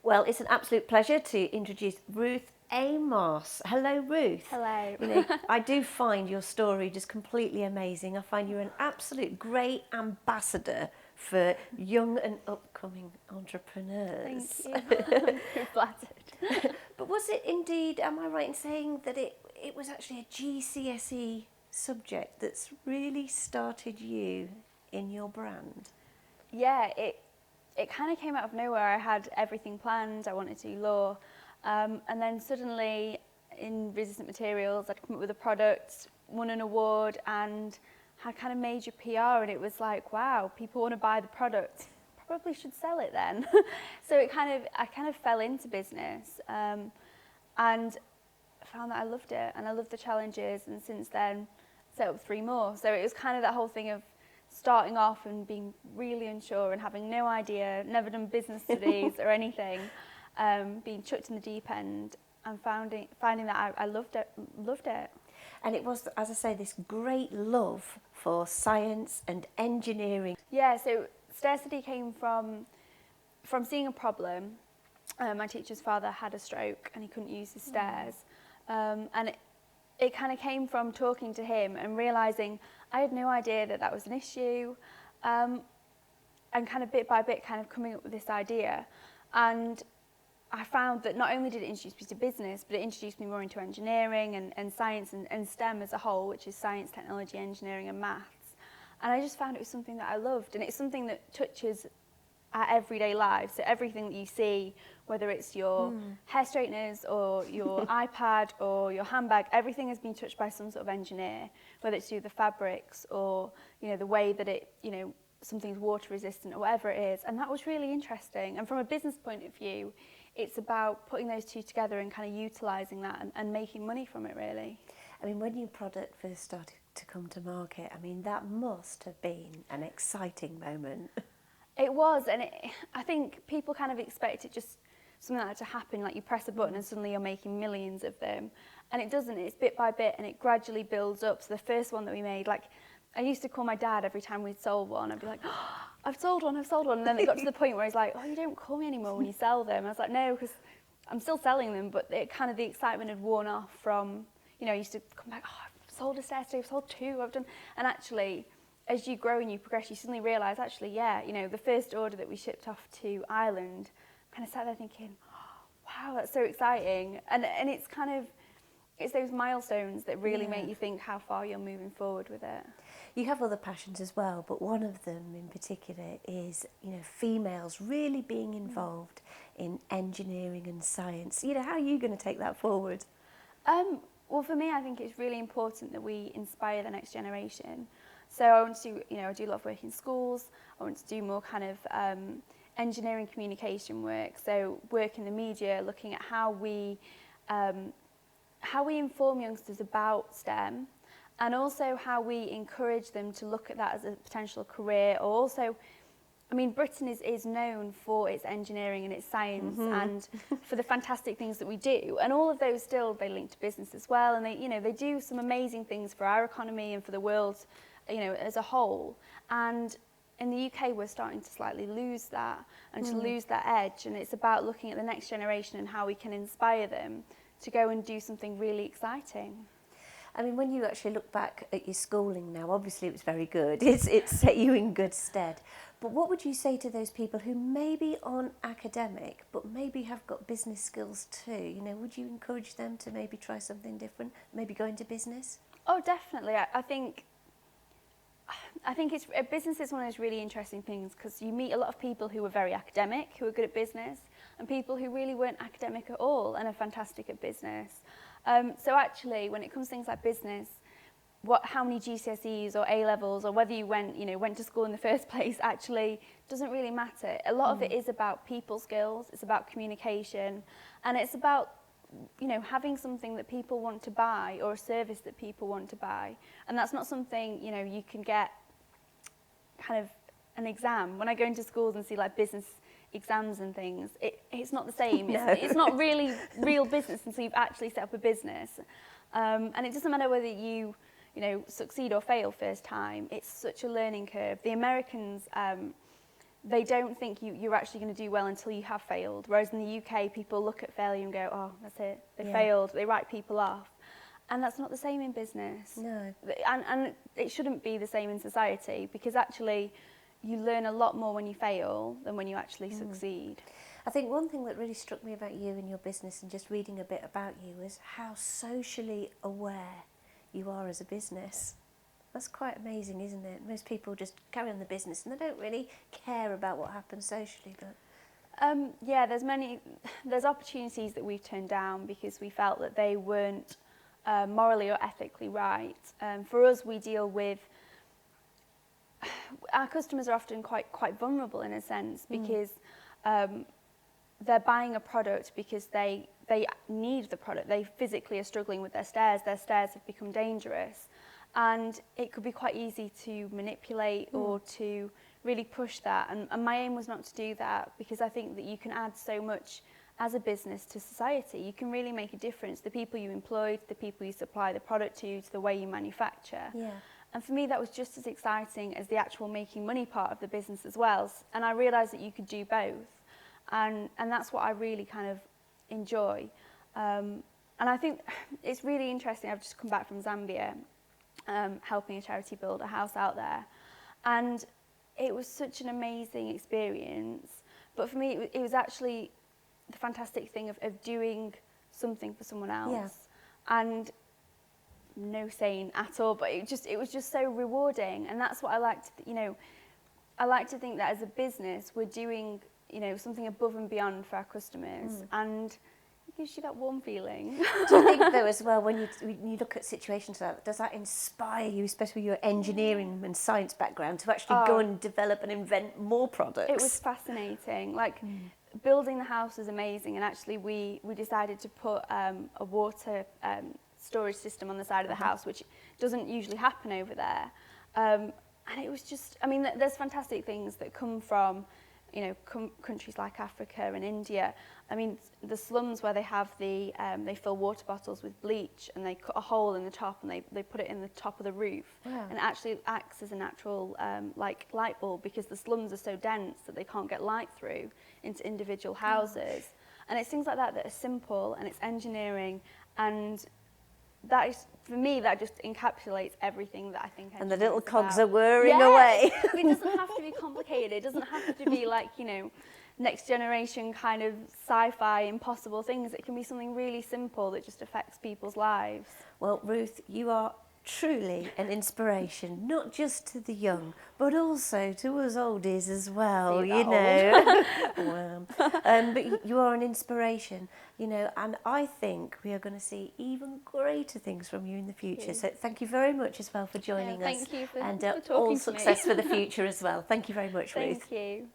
Well, it's an absolute pleasure to introduce Ruth Amos. Hello, Ruth. Hello. I do find your story just completely amazing. I find you're an absolute great ambassador for young and upcoming entrepreneurs. Thank you. I'm very flattered. But was it indeed, am I right in saying that it was actually a GCSE subject that's really started you in your brand? Yeah, it kind of came out of nowhere. I had everything planned. I wanted to do law. And then suddenly in resistant materials, I'd come up with a product, won an award, and had kind of major PR. And it was like, wow, people want to buy the product. Probably should sell it then. So I kind of fell into business and found that I loved it, and I loved the challenges. And since then, set up 3 more. So it was kind of that whole thing of starting off and being really unsure and having no idea, never done business studies or anything, being chucked in the deep end and finding that I loved it. And it was, as I say, this great love for science and engineering. Yeah, so stair study came from seeing a problem. My teacher's father had a stroke and he couldn't use his stairs. And it kind of came from talking to him and realising I had no idea that was an issue, and kind of bit by bit kind of coming up with this idea. And I found that not only did it introduce me to business, but it introduced me more into engineering and science and STEM as a whole, which is science, technology, engineering and maths. And I just found it was something that I loved, and it's something that touches our everyday lives. So everything that you see, whether it's your hair straighteners or your iPad or your handbag, everything has been touched by some sort of engineer, whether it's to do with the fabrics or, the way that it, something's water resistant or whatever it is. And that was really interesting. And from a business point of view, it's about putting those two together and kind of utilising that and making money from it, really. I mean, when your product first started to come to market, I mean, that must have been an exciting moment. It was, and I think people kind of expect it just something like that to happen, like you press a button and suddenly you're making millions of them. And it doesn't, it's bit by bit and it gradually builds up. So the first one that we made, like, I used to call my dad every time we'd sold one. I'd be like, oh, I've sold one. And then it got to the point where he's like, oh, you don't call me anymore when you sell them. I was like, no, because I'm still selling them, but the excitement had worn off from, I used to come back, oh, I've sold a stair stove, I've sold 2, I've done, and actually, as you grow and you progress, you suddenly realise, actually, yeah, the first order that we shipped off to Ireland, I kind of sat there thinking, oh, wow, that's so exciting. And it's it's those milestones that really make you think how far you're moving forward with it. You have other passions as well, but one of them in particular is, females really being involved in engineering and science. How are you going to take that forward? Well, for me, I think it's really important that we inspire the next generation. So I want to do, I do a lot of work in schools. I want to do more kind of engineering communication work. So work in the media, looking at how we inform youngsters about STEM, and also how we encourage them to look at that as a potential career. Or also, I mean, Britain is known for its engineering and its science and for the fantastic things that we do. And all of those still, they link to business as well. And they do some amazing things for our economy and for the world, as a whole. And in the UK, we're starting to slightly lose that and to lose that edge. And it's about looking at the next generation and how we can inspire them to go and do something really exciting. I mean, when you actually look back at your schooling now, obviously it was very good. It's set you in good stead. But what would you say to those people who maybe aren't academic, but maybe have got business skills too? Would you encourage them to maybe try something different, maybe go into business? Oh, definitely. I think business is one of those really interesting things, because you meet a lot of people who are very academic, who are good at business, and people who really weren't academic at all and are fantastic at business. So actually, when it comes to things like business, how many GCSEs or A-levels or whether you went to school in the first place actually doesn't really matter. A lot of it is about people skills, it's about communication, and it's about having something that people want to buy or a service that people want to buy. And that's not something, you can get kind of an exam. When I go into schools and see like business exams and things, it's not the same. No. It's not really real business until you've actually set up a business. And it doesn't matter whether you succeed or fail first time. It's such a learning curve. The Americans they don't think you're actually going to do well until you have failed. Whereas in the UK, people look at failure and go, oh, that's it, they failed, they write people off. And that's not the same in business. No. And it shouldn't be the same in society, because actually you learn a lot more when you fail than when you actually succeed. I think one thing that really struck me about you and your business, and just reading a bit about you, is how socially aware you are as a business. That's quite amazing, isn't it? Most people just carry on the business and they don't really care about what happens socially. But yeah, there's opportunities that we've turned down because we felt that they weren't morally or ethically right. For us, we deal with, our customers are often quite vulnerable in a sense, because they're buying a product because they need the product. They physically are struggling with their stairs have become dangerous, and it could be quite easy to manipulate or to really push that, and my aim was not to do that, because I think that you can add so much as a business to society. You can really make a difference. The people you employ, the people you supply the product to the way you manufacture. yeah, And for me, that was just as exciting as the actual making money part of the business as well. And I realised that you could do both. And that's what I really kind of enjoy. And I think it's really interesting. I've just come back from Zambia, helping a charity build a house out there. And it was such an amazing experience. But for me, it was actually the fantastic thing of doing something for someone else. Yeah. And no saying at all, but it was just so rewarding. And that's what I like to, I like to think that as a business, we're doing, something above and beyond for our customers. And it gives you that warm feeling. Do you think though as well, when you look at situations like that, does that inspire you, especially with your engineering and science background, to actually go and develop and invent more products? It was fascinating. Building the house was amazing, and actually we decided to put a water storage system on the side of the house, which doesn't usually happen over there. And it was just, there's fantastic things that come from, countries like Africa and India. The slums where they have they fill water bottles with bleach, and they cut a hole in the top, and they put it in the top of the roof. Wow. And it actually acts as a natural light bulb, because the slums are so dense that they can't get light through into individual houses. And it's things like that that are simple, and it's engineering, and that is, for me, that just encapsulates everything that I think. And the little cogs about. are whirring away. It doesn't have to be complicated. It doesn't have to be like, next generation kind of sci-fi impossible things. It can be something really simple that just affects people's lives. Well, Ruth, you are truly an inspiration, not just to the young, but also to us oldies as well, Wow. But you are an inspiration, and I think we are going to see even greater things from you in the future. So thank you very much as well for joining us. Thank you for and talking all to me. success for the future as well. Thank you very much, Ruth. Thank you.